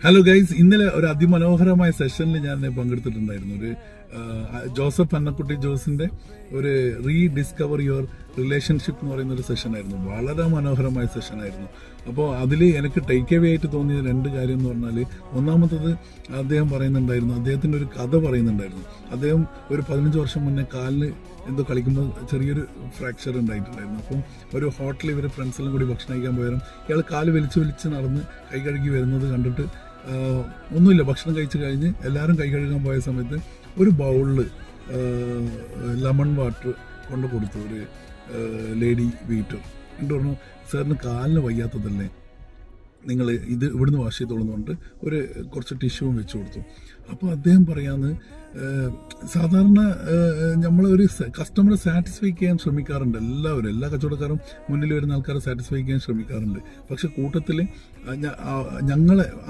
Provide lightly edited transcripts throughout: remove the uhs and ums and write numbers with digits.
Hello guys, ഇന്നലെ ഒരു അതിമനോഹരമായ സെഷനിൽ ഞാൻ പങ്കെടുത്തിട്ടുണ്ടായിരുന്നു. ഒരു ജോസഫ് അന്നക്കുട്ടി ജോസിന്റെ ഒരു റീഡിസ്കവർ യുവർ റിലേഷൻഷിപ്പ് എന്ന് പറയുന്ന ഒരു സെഷനായിരുന്നു. വളരെ മനോഹരമായ സെഷനായിരുന്നു. അപ്പോൾ അതിൽ എനിക്ക് ടേക്ക് അവേ ആയിട്ട് തോന്നിയ രണ്ട് കാര്യം എന്ന് പറഞ്ഞാൽ, ഒന്നാമത്തത് അദ്ദേഹം പറയുന്നുണ്ടായിരുന്നു, അദ്ദേഹത്തിൻ്റെ ഒരു കഥ പറയുന്നുണ്ടായിരുന്നു. അദ്ദേഹം ഒരു 15 വർഷം മുന്നേ കാലിന് എന്തോ കളിക്കുമ്പോൾ ചെറിയൊരു ഫ്രാക്ചർ ഉണ്ടായിട്ടുണ്ടായിരുന്നു. അപ്പം ഒരു ഹോട്ടലിൽ ഇവർ ഫ്രണ്ട്സെല്ലാം കൂടി ഭക്ഷണം കഴിക്കാൻ പോയാലും ഇയാൾ കാല് വലിച്ച് നടന്ന് കൈ കഴുകി വരുന്നത് കണ്ടിട്ട് ഒന്നുമില്ല, ഭക്ഷണം കഴിച്ച് കഴിഞ്ഞ് എല്ലാവരും കൈ കഴുകാൻ പോയ സമയത്ത് ഒരു ബൗളിൽ ലെമൺ വാട്ടർ കൊണ്ട് കൊടുത്തു ഒരു ലേഡി വെയിറ്റർ. എന്നിട്ട് പറഞ്ഞു, സാറിന് കാലിന് വയ്യാത്തതല്ലേ, നിങ്ങൾ ഇത് ഇവിടുന്ന് വാഷ് ചെയ്തോളുന്നുണ്ട് കുറച്ച് ടിഷ്യൂവും വെച്ച് കൊടുത്തു. അപ്പോൾ അദ്ദേഹം പറയാന്ന്, സാധാരണ നമ്മളൊരു കസ്റ്റമറെ സാറ്റിസ്ഫൈ ചെയ്യാൻ ശ്രമിക്കാറുണ്ട് എല്ലാവരും, എല്ലാ കച്ചവടക്കാരും മുന്നിൽ വരുന്ന ആൾക്കാരെ സാറ്റിസ്ഫൈ ചെയ്യാൻ ശ്രമിക്കാറുണ്ട്. പക്ഷെ കൂട്ടത്തിൽ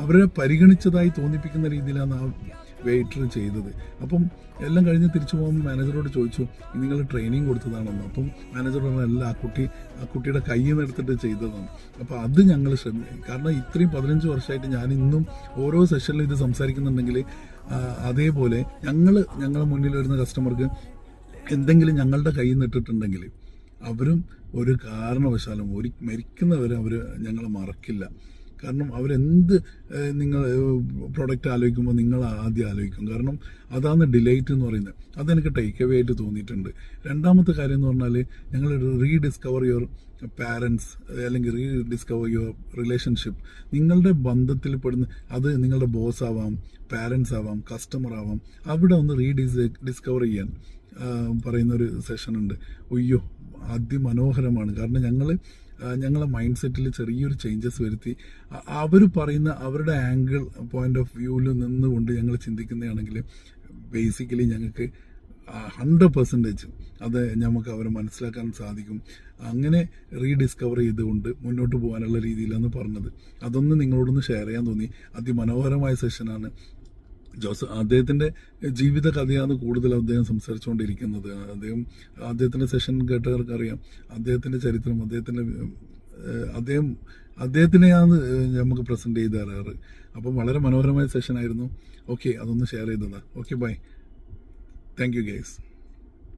അവരെ പരിഗണിച്ചതായി തോന്നിപ്പിക്കുന്ന രീതിയിലാണ് ആ വെയിറ്റർ ചെയ്തത്. അപ്പം എല്ലാം കഴിഞ്ഞ് തിരിച്ചു പോകുമ്പോൾ മാനേജറോട് ചോദിച്ചു, നിങ്ങൾ ട്രെയിനിങ് കൊടുത്തതാണെന്ന്. അപ്പം മാനേജർ പറഞ്ഞു, അല്ല, ആ കുട്ടിയുടെ കയ്യിൽ നിന്ന് എടുത്തിട്ട് ചെയ്തതാണ്. അപ്പോൾ അത് ഞങ്ങൾ കാരണം ഇത്രയും 15 വർഷമായിട്ട് ഞാൻ ഇന്നും ഓരോ സെഷനിലും ഇത് സംസാരിക്കുന്നുണ്ടെങ്കിൽ അതേപോലെ ഞങ്ങളെ മുന്നിൽ വരുന്ന കസ്റ്റമർക്ക് എന്തെങ്കിലും ഞങ്ങളുടെ കയ്യിൽ നിന്ന് ഇട്ടിട്ടുണ്ടെങ്കിൽ അവരും ഒരു കാരണവശാലും മരിക്കുന്നവരെ അവർ ഞങ്ങളെ മറക്കില്ല. കാരണം അവരെന്ത് നിങ്ങൾ പ്രൊഡക്റ്റ് ആലോചിക്കുമ്പോൾ നിങ്ങൾ ആദ്യം ആലോചിക്കും. കാരണം അതാണ് ഡിലൈറ്റ് എന്ന് പറയുന്നത്. അതെനിക്ക് ടേക്ക് അവേ ആയിട്ട് തോന്നിയിട്ടുണ്ട്. രണ്ടാമത്തെ കാര്യം എന്ന് പറഞ്ഞാൽ, ഞങ്ങൾ റീഡിസ്കവർ യുവർ പാരൻസ് അല്ലെങ്കിൽ റീഡിസ്കവർ യുവർ റിലേഷൻഷിപ്പ്. നിങ്ങളുടെ ബന്ധത്തിൽ പെടുന്ന, അത് നിങ്ങളുടെ ബോസ് ആവാം, പാരൻസ് ആവാം, കസ്റ്റമർ ആവാം, അവിടെ ഒന്ന് ഡിസ്കവർ ചെയ്യാൻ പറയുന്നൊരു സെഷനുണ്ട്. അയ്യോ, അതിമനോഹരമാണ്. കാരണം ഞങ്ങളെ മൈൻഡ് സെറ്റിൽ ചെറിയൊരു ചേഞ്ചസ് വരുത്തി അവർ പറയുന്ന അവരുടെ ആംഗിൾ പോയിന്റ് ഓഫ് വ്യൂവിൽ നിന്നുകൊണ്ട് ഞങ്ങൾ ചിന്തിക്കുന്നതാണെങ്കിൽ ബേസിക്കലി ഞങ്ങൾക്ക് 100% അത് നമുക്ക് അവരെ മനസ്സിലാക്കാൻ സാധിക്കും. അങ്ങനെ റീഡിസ്കവർ ചെയ്തുകൊണ്ട് മുന്നോട്ട് പോകാനുള്ള രീതിയിലാണ് പറഞ്ഞത്. അതൊന്ന് നിങ്ങളോടൊന്ന് ഷെയർ ചെയ്യാൻ തോന്നി. അതിമനോഹരമായ സെഷനാണ്. അദ്ദേഹത്തിൻ്റെ ജീവിത കഥയാണ് കൂടുതൽ അദ്ദേഹം സംസാരിച്ചുകൊണ്ടിരിക്കുന്നത്. അദ്ദേഹത്തിൻ്റെ സെഷൻ കേട്ടവർക്ക് അറിയാം അദ്ദേഹത്തിൻ്റെ ചരിത്രം, അദ്ദേഹത്തിനെയാണ് നമുക്ക് പ്രസൻറ്റ് ചെയ്ത് തരാറ്. അപ്പം വളരെ മനോഹരമായ സെഷനായിരുന്നു. ഓക്കെ, അതൊന്ന് ഷെയർ ചെയ്തതാണ്. Okay, bye. Thank you guys.